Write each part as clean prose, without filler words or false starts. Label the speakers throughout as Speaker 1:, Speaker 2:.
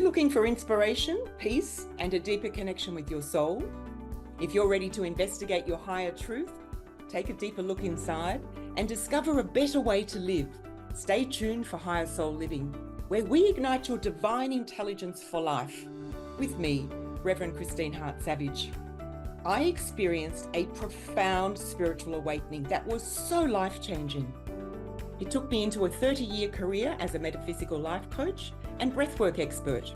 Speaker 1: looking for inspiration, peace, and a deeper connection with your soul? If you're ready to investigate your higher truth, take a deeper look inside, and discover a better way to live, stay tuned for Higher Soul Living, where we ignite your divine intelligence for life. With me, Reverend Christine Hart-Savage. I experienced a profound spiritual awakening that was so life-changing. It took me into a 30-year career as a metaphysical life coach and breathwork expert.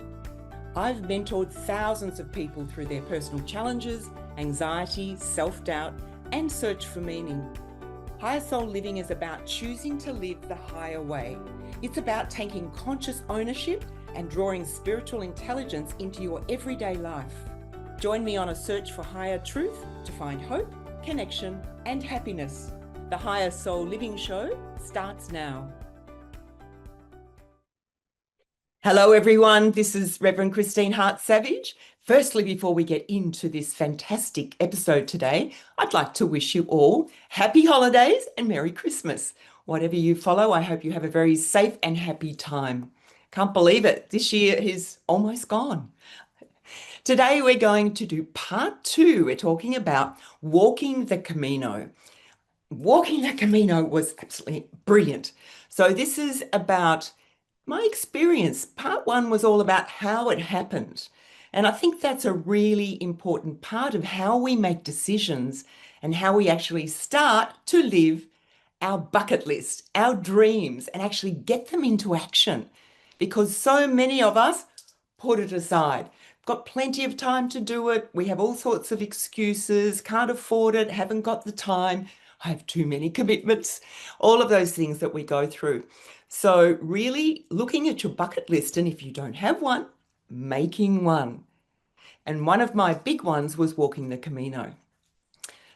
Speaker 1: I've mentored thousands of people through their personal challenges, anxiety, self-doubt, and search for meaning. Higher Soul Living is about choosing to live the higher way. It's about taking conscious ownership and drawing spiritual intelligence into your everyday life. Join me on a search for higher truth to find hope, connection, and happiness. The Higher Soul Living Show starts now. Hello everyone, this is Reverend Christine Hart-Savage. Firstly, before we get into this fantastic episode today, I'd like to wish you all happy holidays and Merry Christmas. Whatever you follow, I hope you have a very safe and happy time. Can't believe it, this year is almost gone. Today we're going to do part 2. We're talking about walking the Camino. Walking the Camino was absolutely brilliant. So this is about my experience. Part 1 was all about how it happened. And I think that's a really important part of how we make decisions and how we actually start to live our bucket list, our dreams, and actually get them into action. Because so many of us put it aside. Got plenty of time to do it. We have all sorts of excuses, can't afford it, haven't got the time. I have too many commitments, all of those things that we go through. So really looking at your bucket list, and if you don't have one, making one. And one of my big ones was walking the Camino.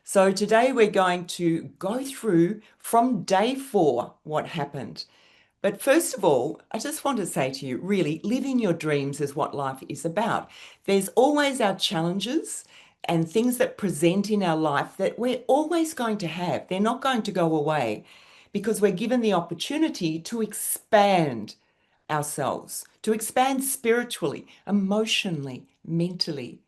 Speaker 1: So today we're going to go through from day 4 what happened. But first of all, I just want to say to you, really, living your dreams is what life is about. There's always our challenges and things that present in our life that we're always going to have. They're not going to go away because we're given the opportunity to expand ourselves, to expand spiritually, emotionally, mentally,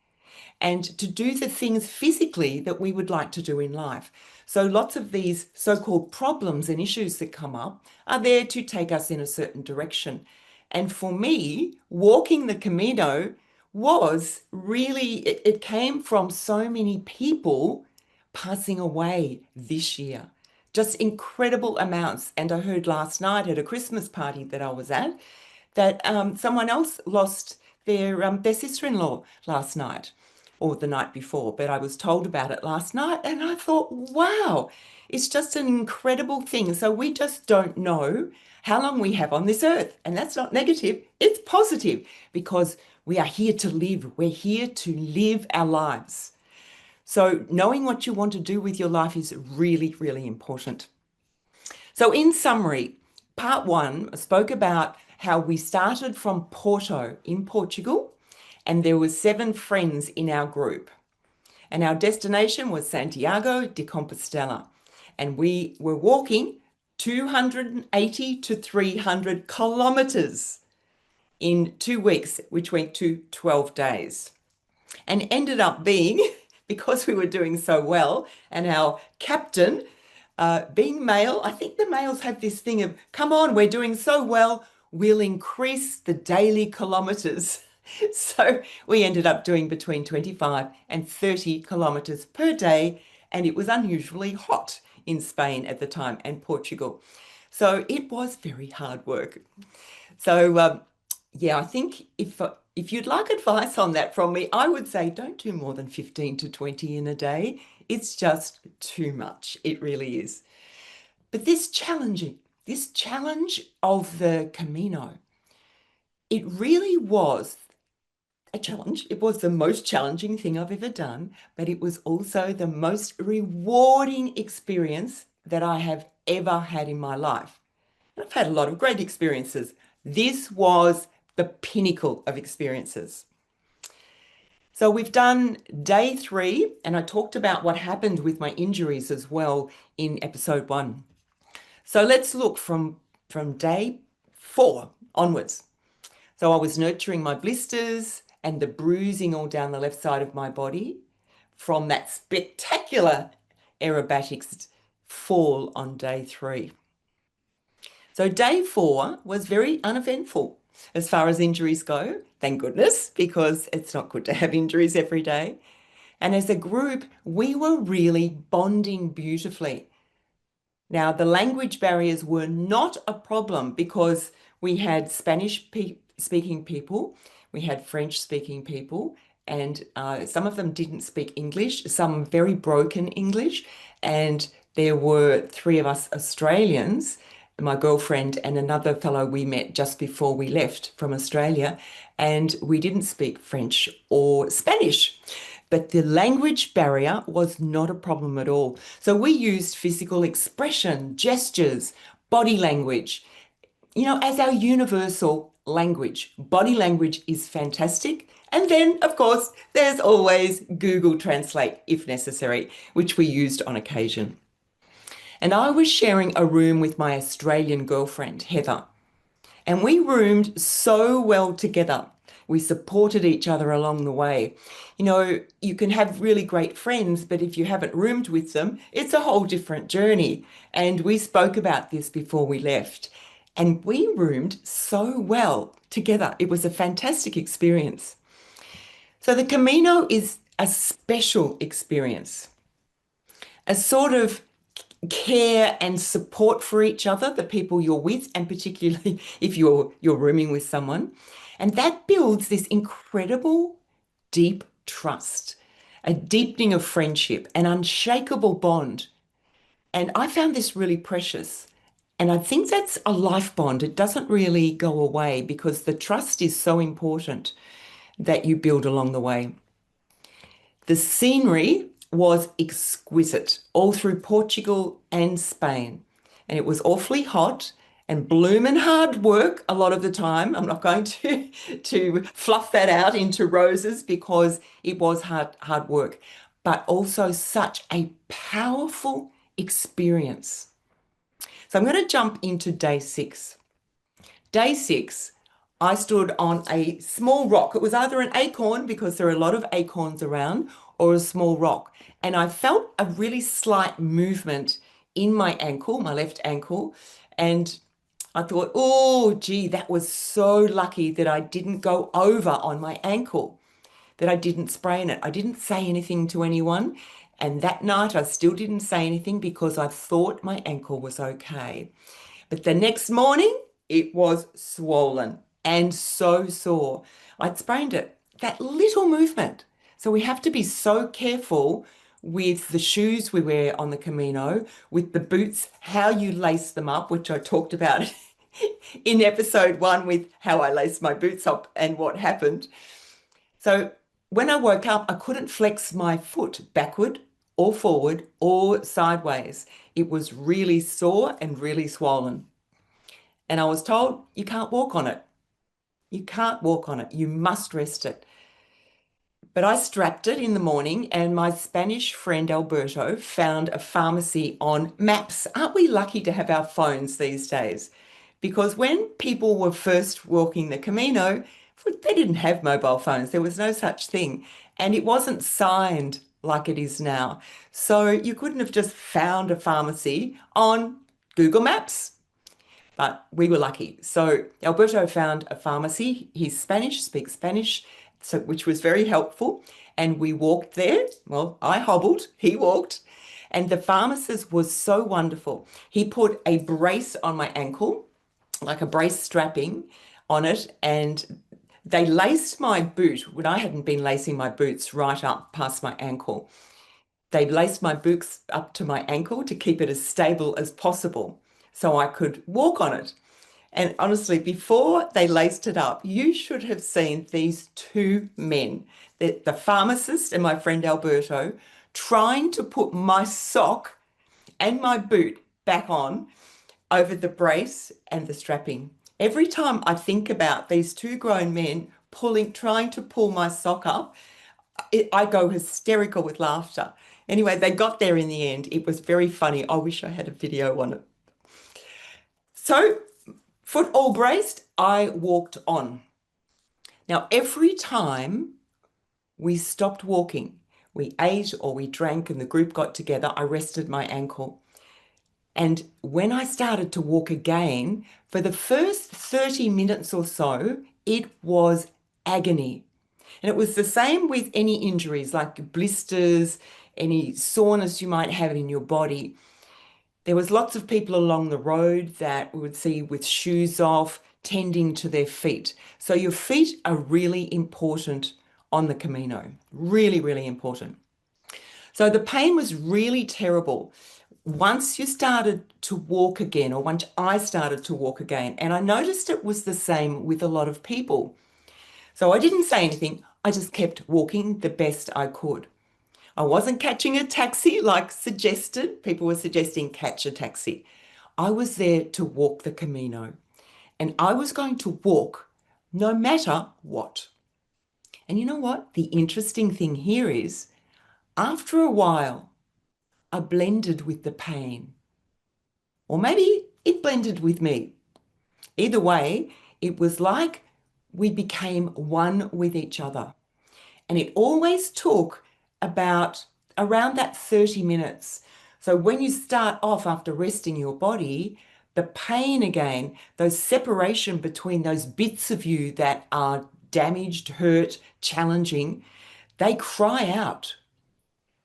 Speaker 1: and to do the things physically that we would like to do in life. So lots of these so-called problems and issues that come up are there to take us in a certain direction. And for me, walking the Camino was really, it came from so many people passing away this year. Just incredible amounts. And I heard last night at a Christmas party that I was at that someone else lost their sister-in-law last night or the night before, but I was told about it last night and I thought, wow, it's just an incredible thing. So we just don't know how long we have on this earth. And that's not negative, it's positive because we are here to live. We're here to live our lives. So knowing what you want to do with your life is really, really important. So in summary, part 1 spoke about how we started from Porto in Portugal, and there were 7 friends in our group. And our destination was Santiago de Compostela. And we were walking 280 to 300 kilometers in 2 weeks, which went to 12 days. And ended up being, because we were doing so well, and our captain, being male, I think the males have this thing of, come on, we're doing so well, we'll increase the daily kilometers. So we ended up doing between 25 and 30 kilometers per day, and it was unusually hot in Spain at the time and Portugal. So it was very hard work. So yeah, I think if you'd like advice on that from me, I would say don't do more than 15 to 20 in a day. It's just too much. It really is. But this challenge of the Camino, it really was a challenge. It was the most challenging thing I've ever done, but it was also the most rewarding experience that I have ever had in my life. And I've had a lot of great experiences. This was the pinnacle of experiences. So we've done day 3, and I talked about what happened with my injuries as well in episode 1. So let's look from day 4 onwards. So I was nurturing my blisters and the bruising all down the left side of my body from that spectacular aerobatics fall on day 3. So day 4 was very uneventful as far as injuries go, thank goodness, because it's not good to have injuries every day. And as a group, we were really bonding beautifully. Now, the language barriers were not a problem because we had Spanish speaking people, we had French speaking people, and some of them didn't speak English, some very broken English. And there were 3 of us Australians, my girlfriend and another fellow we met just before we left from Australia, and we didn't speak French or Spanish. But the language barrier was not a problem at all. So we used physical expression, gestures, body language, as our universal language. Body language is fantastic. And then, of course, there's always Google Translate if necessary, which we used on occasion. And I was sharing a room with my Australian girlfriend, Heather. And we roomed so well together. We supported each other along the way. You can have really great friends, but if you haven't roomed with them, it's a whole different journey. And we spoke about this before we left. And we roomed so well together. It was a fantastic experience. So the Camino is a special experience, a sort of care and support for each other, the people you're with, and particularly if you're rooming with someone. And that builds this incredible deep trust, a deepening of friendship, an unshakable bond. And I found this really precious. And I think that's a life bond. It doesn't really go away because the trust is so important that you build along the way. The scenery was exquisite all through Portugal and Spain. And it was awfully hot and bloomin' hard work a lot of the time. I'm not going to fluff that out into roses because it was hard work, but also such a powerful experience. So I'm going to jump into day 6. Day 6, I stood on a small rock. It was either an acorn, because there are a lot of acorns around, or a small rock. And I felt a really slight movement in my ankle, my left ankle. And I thought, oh, gee, that was so lucky that I didn't go over on my ankle, that I didn't sprain it. I didn't say anything to anyone. And that night I still didn't say anything because I thought my ankle was okay. But the next morning, it was swollen and so sore. I'd sprained it, that little movement. So we have to be so careful with the shoes we wear on the Camino, with the boots, how you lace them up, which I talked about in episode 1 with how I laced my boots up and what happened. So when I woke up, I couldn't flex my foot backward or forward or sideways. It was really sore and really swollen. And I was told, you can't walk on it. You can't walk on it. You must rest it. But I strapped it in the morning, and my Spanish friend Alberto found a pharmacy on Maps. Aren't we lucky to have our phones these days? Because when people were first walking the Camino, they didn't have mobile phones. There was no such thing. And it wasn't signed like it is now. So you couldn't have just found a pharmacy on Google Maps. But we were lucky. So Alberto found a pharmacy. He's Spanish, speaks Spanish, so which was very helpful. And we walked there. Well, I hobbled, he walked. And the pharmacist was so wonderful. He put a brace on my ankle, like a brace strapping on it, and they laced my boot when I hadn't been lacing my boots right up past my ankle. They laced my boots up to my ankle to keep it as stable as possible so I could walk on it. And honestly, before they laced it up, you should have seen these 2 men, the pharmacist and my friend Alberto, trying to put my sock and my boot back on over the brace and the strapping. Every time I think about these 2 grown men trying to pull my sock up, I go hysterical with laughter. Anyway, they got there in the end. It was very funny. I wish I had a video on it. So, foot all braced, I walked on. Now, every time we stopped walking, we ate or we drank and the group got together, I rested my ankle. And when I started to walk again, for the first 30 minutes or so, it was agony. And it was the same with any injuries like blisters, any soreness you might have in your body. There was lots of people along the road that we would see with shoes off, tending to their feet. So your feet are really important on the Camino, really, really important. So the pain was really terrible. Once you started to walk again, or once I started to walk again, and I noticed it was the same with a lot of people. So I didn't say anything. I just kept walking the best I could. I wasn't catching a taxi like suggested. People were suggesting catch a taxi. I was there to walk the Camino, and I was going to walk no matter what. And you know what? The interesting thing here is after a while, I blended with the pain, or maybe it blended with me. Either way, it was like we became one with each other. And it always took about around that 30 minutes. So when you start off after resting your body, the pain again, those separation between those bits of you that are damaged, hurt, challenging, they cry out.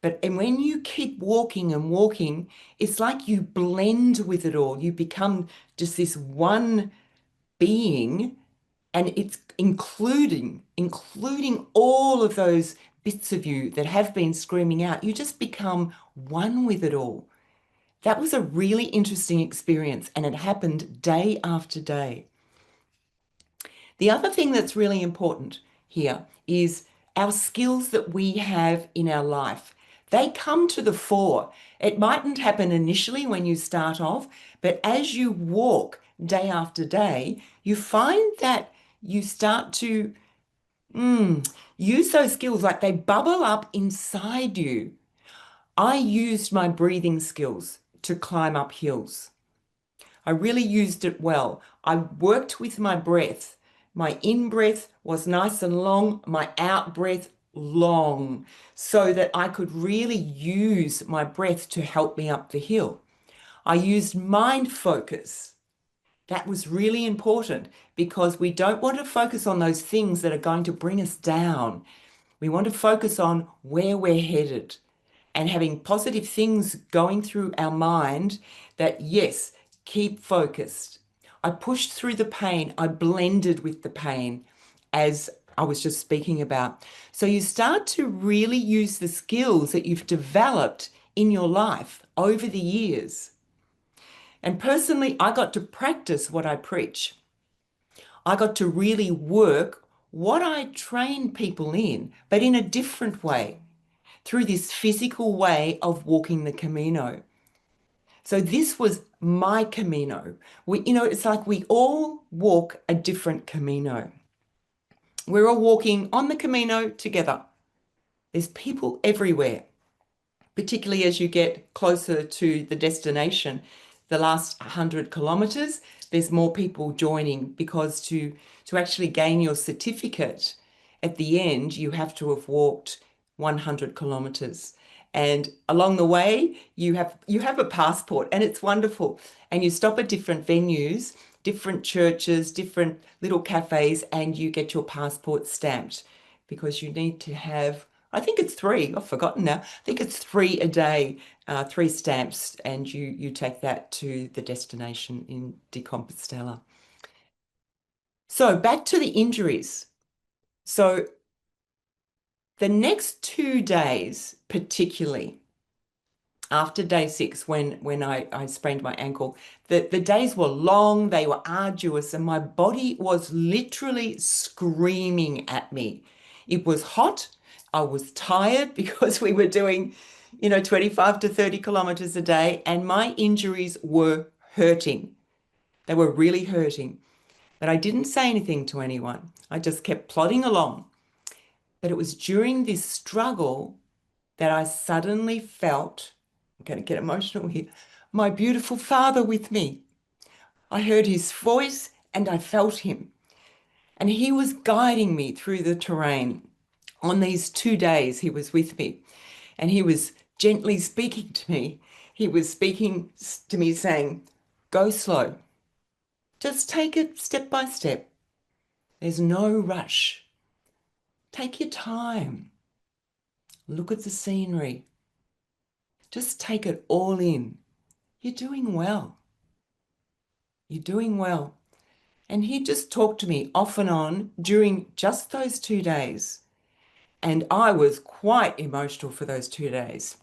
Speaker 1: But and when you keep walking and walking, it's like you blend with it all. You become just this one being, and it's including all of those bits of you that have been screaming out. You just become one with it all. That was a really interesting experience, and it happened day after day. The other thing that's really important here is our skills that we have in our life. They come to the fore. It mightn't happen initially when you start off, but as you walk day after day, you find that you start to use those skills like they bubble up inside you. I used my breathing skills to climb up hills. I really used it well. I worked with my breath. My in breath was nice and long, my out breath long, so that I could really use my breath to help me up the hill. I used mind focus. That was really important because we don't want to focus on those things that are going to bring us down. We want to focus on where we're headed and having positive things going through our mind that, yes, keep focused. I pushed through the pain. I blended with the pain as I was just speaking about. So you start to really use the skills that you've developed in your life over the years. And personally, I got to practice what I preach. I got to really work what I train people in, but in a different way, through this physical way of walking the Camino. So this was my Camino. It's like we all walk a different Camino. We're all walking on the Camino together. There's people everywhere, particularly as you get closer to the destination. The last 100 kilometers, there's more people joining because to actually gain your certificate at the end, you have to have walked 100 kilometers. And along the way, you have a passport, and it's wonderful. And you stop at different venues, different churches, different little cafes, and you get your passport stamped because you need to have, I think it's three. I've forgotten now. I think it's three a day, three stamps, and you take that to the destination in De Compostela. So back to the injuries. So the next 2 days, particularly after day 6, when I sprained my ankle, the days were long, they were arduous, and my body was literally screaming at me. It was hot. I was tired because we were doing, 25 to 30 kilometers a day, and my injuries were hurting. They were really hurting. But I didn't say anything to anyone. I just kept plodding along. But it was during this struggle that I suddenly felt, I'm going to get emotional here, my beautiful father with me. I heard his voice and I felt him. And he was guiding me through the terrain. On these 2 days, he was with me and he was gently speaking to me. He was speaking to me saying, go slow. Just take it step by step. There's no rush. Take your time. Look at the scenery. Just take it all in. You're doing well. You're doing well. And he just talked to me off and on during just those 2 days. And I was quite emotional for those 2 days.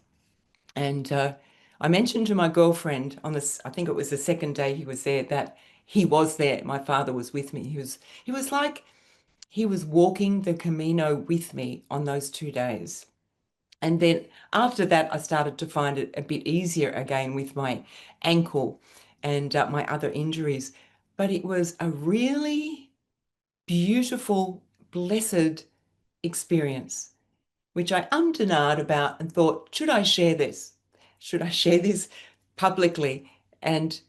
Speaker 1: And I mentioned to my girlfriend on this, I think it was the second day he was there, that he was there. My father was with me. He was like he was walking the Camino with me on those 2 days. And then after that, I started to find it a bit easier again with my ankle and my other injuries. But it was a really beautiful, blessed experience, which I ummed and ahed about and thought, should I share this? Should I share this publicly? And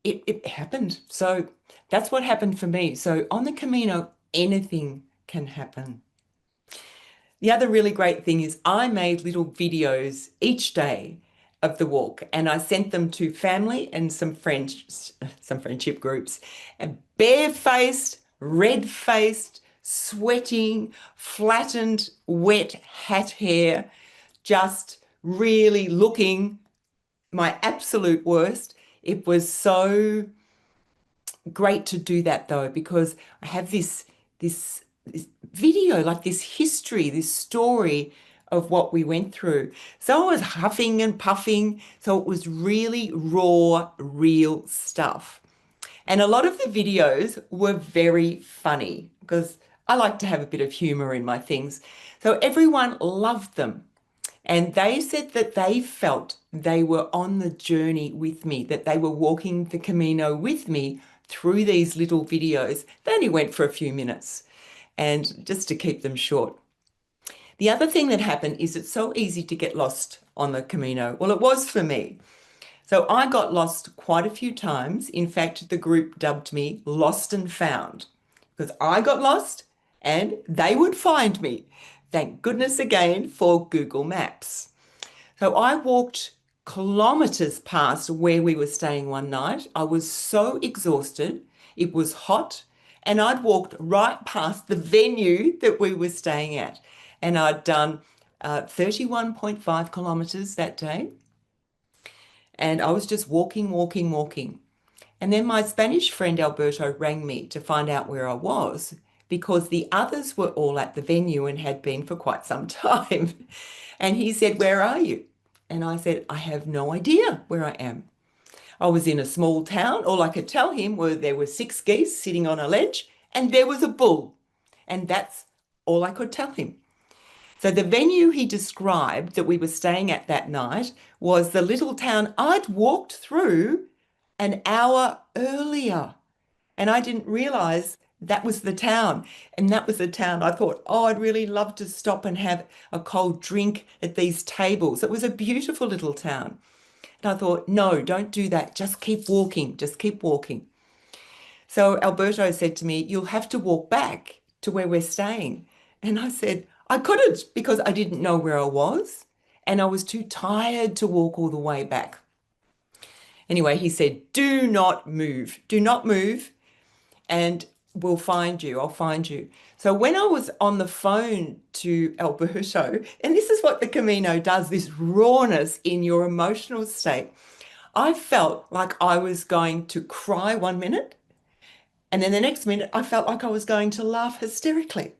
Speaker 1: it happened. So that's what happened for me. So on the Camino, anything can happen. The other really great thing is I made little videos each day of the walk and I sent them to family and some friendship groups. And barefaced, red-faced, sweating, flattened, wet hat hair, just really looking my absolute worst. It was so great to do that though, because I have this video, like this history, this story of what we went through. So I was huffing and puffing. So it was really raw, real stuff. And a lot of the videos were very funny because I like to have a bit of humor in my things. So everyone loved them. And they said that they felt they were on the journey with me, that they were walking the Camino with me through these little videos. They only went for a few minutes, and just to keep them short. The other thing that happened is it's so easy to get lost on the Camino. Well, it was for me. So I got lost quite a few times. In fact, the group dubbed me Lost and Found because I got lost and they would find me. Thank goodness again for Google Maps. So I walked kilometers past where we were staying one night. I was so exhausted. It was hot, and I'd walked right past the venue that we were staying at. And I'd done 31.5 kilometers that day. And I was just walking, walking, walking. And then my Spanish friend Alberto rang me to find out where I was because the others were all at the venue and had been for quite some time. And he said, where are you? And I said, I have no idea where I am. I was in a small town. All I could tell him were there were 6 geese sitting on a ledge and there was a bull. And that's all I could tell him. So the venue he described that we were staying at that night was the little town I'd walked through an hour earlier. And I didn't realize that was the town. And that was the town I thought, oh, I'd really love to stop and have a cold drink at these tables. It was a beautiful little town. And I thought, no, don't do that. Just keep walking. Just keep walking. So Alberto said to me, you'll have to walk back to where we're staying. And I said, I couldn't because I didn't know where I was. And I was too tired to walk all the way back. Anyway, he said, do not move. Do not move. And we'll find you. I'll find you. So when I was on the phone to Alberto, and this is what the Camino does, this rawness in your emotional state, I felt like I was going to cry 1 minute. And then the next minute, I felt like I was going to laugh hysterically.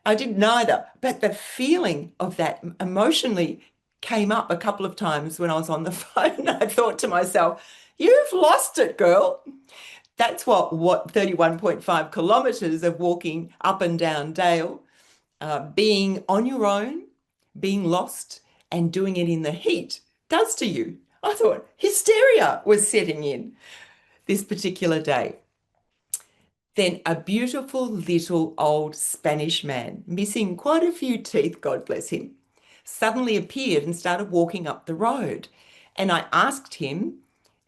Speaker 1: I did neither, but the feeling of that emotionally came up a couple of times when I was on the phone. I thought to myself, you've lost it, girl. That's what 31.5 kilometers of walking up and down Dale, being on your own, being lost, and doing it in the heat does to you. I thought hysteria was setting in this particular day. Then a beautiful little old Spanish man, missing quite a few teeth, God bless him, suddenly appeared and started walking up the road. And I asked him,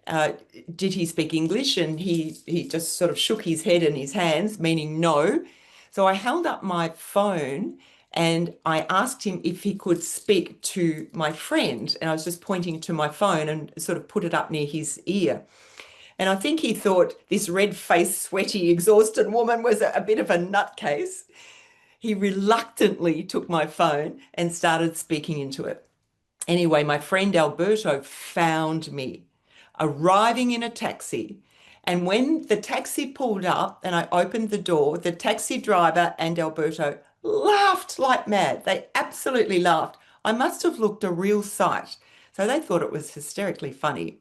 Speaker 1: uh, did he speak English? And he just sort of shook his head and his hands, meaning no. So I held up my phone and I asked him if he could speak to my friend. And I was just pointing to my phone and sort of put it up near his ear. And I think he thought this red-faced, sweaty, exhausted woman was a bit of a nutcase. He reluctantly took my phone and started speaking into it. Anyway, my friend Alberto found me arriving in a taxi. And when the taxi pulled up and I opened the door, the taxi driver and Alberto laughed like mad. They absolutely laughed. I must have looked a real sight. So they thought it was hysterically funny.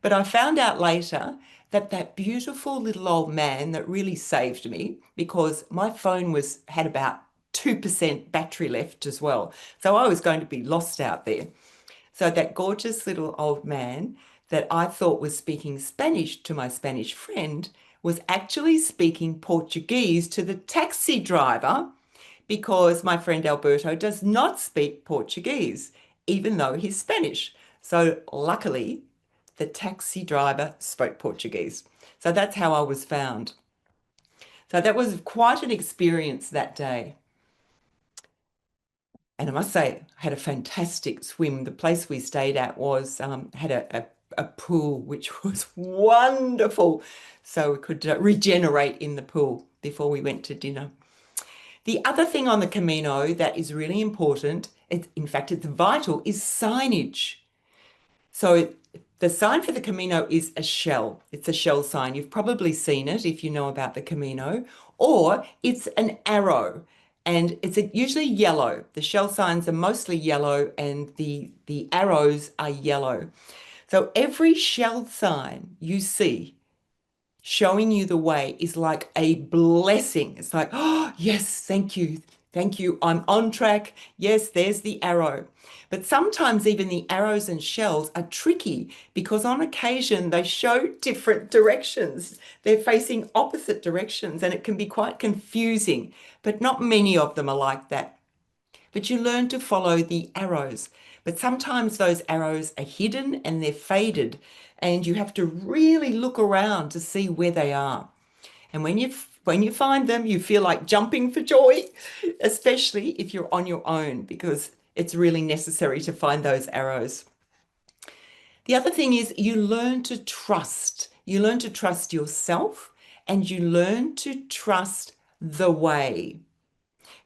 Speaker 1: But I found out later that that beautiful little old man that really saved me, because my phone was had about 2% battery left as well. So I was going to be lost out there. So that gorgeous little old man that I thought was speaking Spanish to my Spanish friend was actually speaking Portuguese to the taxi driver, because my friend Alberto does not speak Portuguese, even though he's Spanish. So luckily, the taxi driver spoke Portuguese. So that's how I was found. So that was quite an experience that day. And I must say, I had a fantastic swim. The place we stayed at was had a pool, which was wonderful. So we could regenerate in the pool before we went to dinner. The other thing on the Camino that is really important, in fact, it's vital, is signage. So the sign for the Camino is a shell. It's a shell sign. You've probably seen it if you know about the Camino, or it's an arrow and it's usually yellow. The shell signs are mostly yellow and the arrows are yellow. So every shell sign you see showing you the way is like a blessing. It's like, oh, yes, thank you. Thank you. I'm on track. Yes, there's the arrow. But sometimes even the arrows and shells are tricky because on occasion they show different directions. They're facing opposite directions and it can be quite confusing, but not many of them are like that. But you learn to follow the arrows. But sometimes those arrows are hidden and they're faded, and you have to really look around to see where they are. And when you find them, you feel like jumping for joy, especially if you're on your own, because it's really necessary to find those arrows. The other thing is you learn to trust. You learn to trust yourself and you learn to trust the way,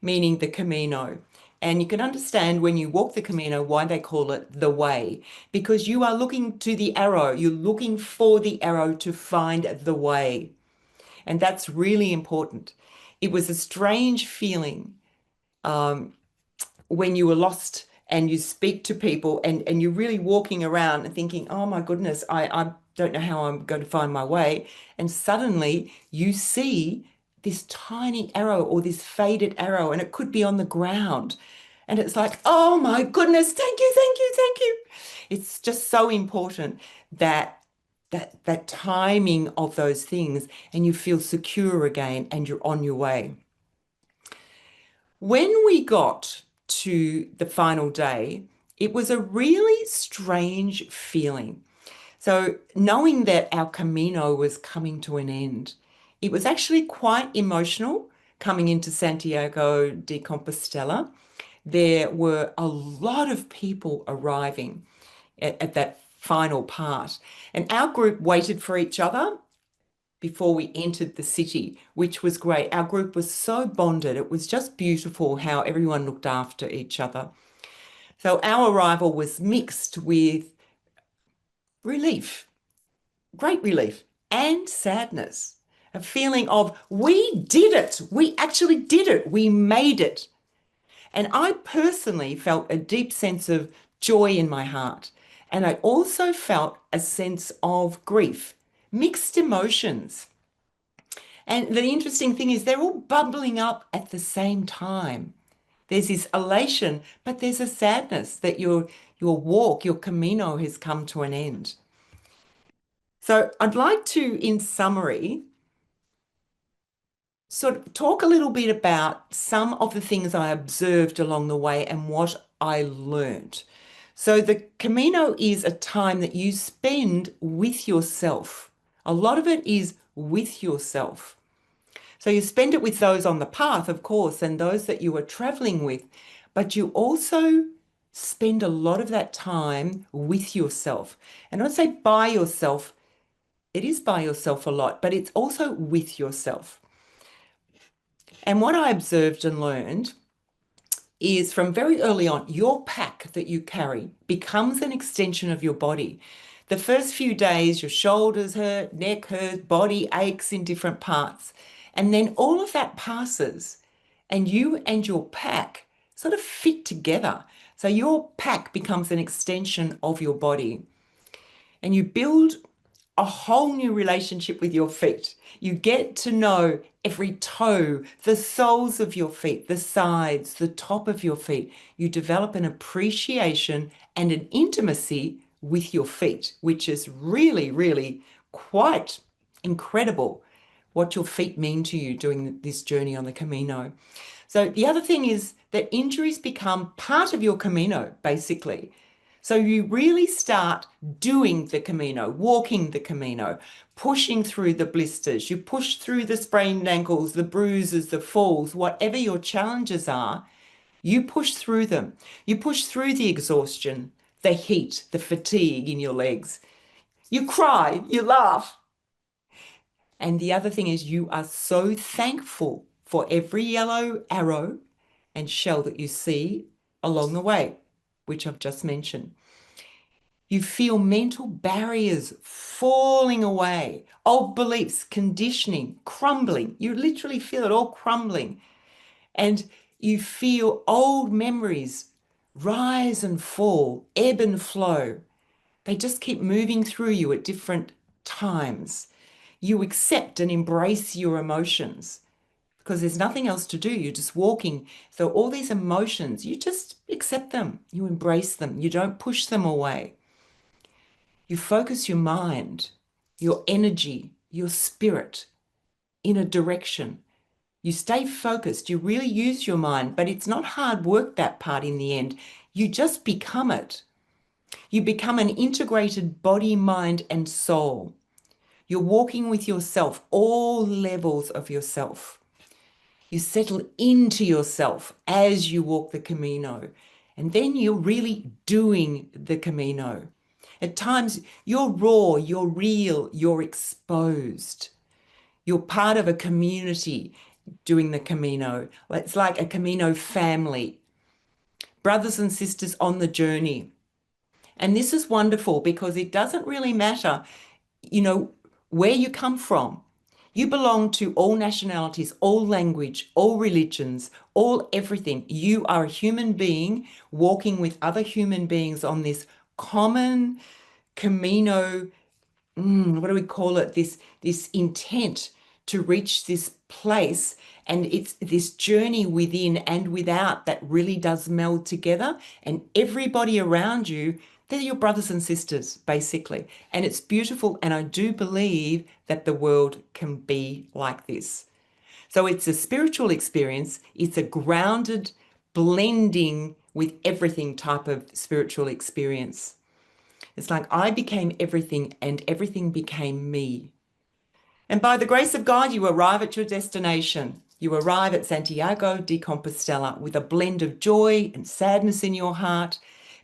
Speaker 1: meaning the Camino. And you can understand when you walk the Camino why they call it the way, because you are looking to the arrow, you're looking for the arrow to find the way. And that's really important. It was a strange feeling when you were lost and you speak to people and you're really walking around and thinking, oh my goodness, I don't know how I'm going to find my way. And suddenly you see this tiny arrow or this faded arrow, and it could be on the ground. And it's like, oh my goodness, thank you, thank you, thank you. It's just so important that that timing of those things and you feel secure again and you're on your way. When we got to the final day, it was a really strange feeling. So, knowing that our Camino was coming to an end, it was actually quite emotional coming into Santiago de Compostela. There were a lot of people arriving at that final part, and our group waited for each other before we entered the city, which was great. Our group was so bonded. It was just beautiful how everyone looked after each other. So our arrival was mixed with relief, great relief, and sadness. A feeling of, we did it. We actually did it. We made it. And I personally felt a deep sense of joy in my heart. And I also felt a sense of grief, mixed emotions. And the interesting thing is they're all bubbling up at the same time. There's this elation, but there's a sadness that your walk, your Camino has come to an end. So I'd like to, in summary, sort of talk a little bit about some of the things I observed along the way and what I learned. So the Camino is a time that you spend with yourself. A lot of it is with yourself. So you spend it with those on the path, of course, and those that you are traveling with, but you also spend a lot of that time with yourself. And I don't say by yourself, it is by yourself a lot, but it's also with yourself. And what I observed and learned is from very early on, your pack that you carry becomes an extension of your body. The first few days, your shoulders hurt, neck hurts, body aches in different parts. And then all of that passes, and you and your pack sort of fit together. So your pack becomes an extension of your body. And you build a whole new relationship with your feet. You get to know every toe, the soles of your feet, the sides, the top of your feet. You develop an appreciation and an intimacy with your feet, which is really, really quite incredible what your feet mean to you doing this journey on the Camino. So the other thing is that injuries become part of your Camino, basically. So you really start doing the Camino, walking the Camino, pushing through the blisters. You push through the sprained ankles, the bruises, the falls, whatever your challenges are, you push through them. You push through the exhaustion, the heat, the fatigue in your legs. You cry, you laugh. And the other thing is you are so thankful for every yellow arrow and shell that you see along the way, which I've just mentioned. You feel mental barriers falling away, old beliefs, conditioning, crumbling. You literally feel it all crumbling. And you feel old memories rise and fall, ebb and flow. They just keep moving through you at different times. You accept and embrace your emotions because there's nothing else to do. You're just walking. So all these emotions, you just accept them. You embrace them. You don't push them away. You focus your mind, your energy, your spirit in a direction. You stay focused. You really use your mind, but it's not hard work, that part in the end. You just become it. You become an integrated body, mind, and soul. You're walking with yourself, all levels of yourself. You settle into yourself as you walk the Camino, and then you're really doing the Camino. At times, you're raw, you're real, you're exposed. You're part of a community doing the Camino. It's like a Camino family, brothers and sisters on the journey. And this is wonderful because it doesn't really matter, you know, where you come from. You belong to all nationalities, all language, all religions, all everything. You are a human being walking with other human beings on this common Camino, what do we call it? This intent to reach this place. And it's this journey within and without that really does meld together. And everybody around you, they're your brothers and sisters, basically. And it's beautiful. And I do believe that the world can be like this. So it's a spiritual experience. It's a grounded, blending with everything type of spiritual experience. It's like I became everything and everything became me. And by the grace of God, you arrive at your destination. You arrive at Santiago de Compostela with a blend of joy and sadness in your heart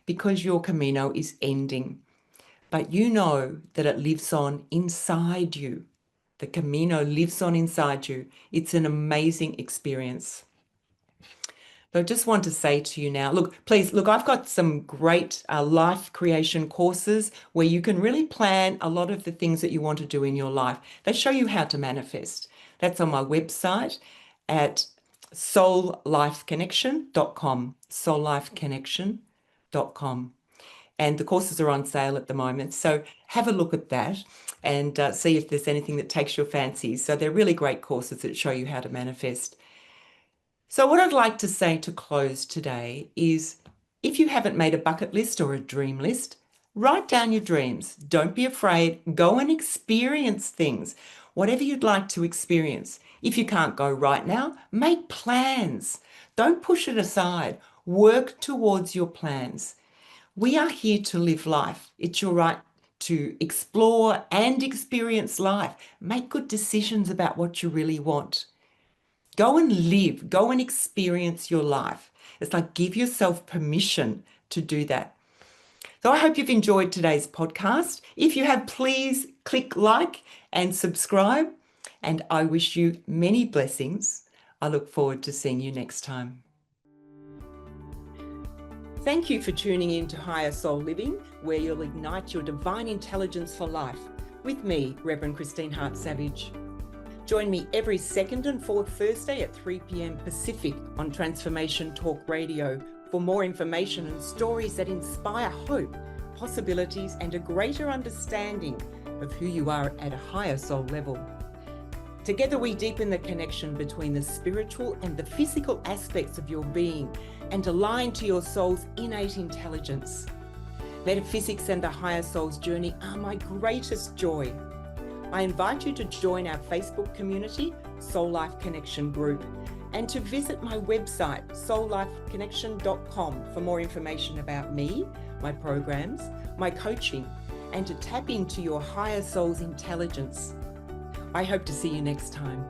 Speaker 1: because your Camino is ending. But you know that it lives on inside you. The Camino lives on inside you. It's an amazing experience. So I just want to say to you now, look, please, look, I've got some great life creation courses where you can really plan a lot of the things that you want to do in your life. They show you how to manifest. That's on my website at soullifeconnection.com, soullifeconnection.com. And the courses are on sale at the moment. So have a look at that and see if there's anything that takes your fancy. So they're really great courses that show you how to manifest. So what I'd like to say to close today is if you haven't made a bucket list or a dream list, write down your dreams. Don't be afraid. Go and experience things, whatever you'd like to experience. If you can't go right now, make plans. Don't push it aside. Work towards your plans. We are here to live life. It's your right to explore and experience life. Make good decisions about what you really want. Go and live, go and experience your life. It's like give yourself permission to do that. So I hope you've enjoyed today's podcast. If you have, please click like and subscribe. And I wish you many blessings. I look forward to seeing you next time. Thank you for tuning in to Higher Soul Living, where you'll ignite your divine intelligence for life with me, Reverend Christine Hart-Savage. Join me every second and fourth Thursday at 3 p.m. Pacific on Transformation Talk Radio for more information and stories that inspire hope, possibilities, and a greater understanding of who you are at a higher soul level. Together we deepen the connection between the spiritual and the physical aspects of your being and align to your soul's innate intelligence. Metaphysics and the higher soul's journey are my greatest joy. I invite you to join our Facebook community, Soul Life Connection Group, and to visit my website, soullifeconnection.com, for more information about me, my programs, my coaching, and to tap into your higher soul's intelligence. I hope to see you next time.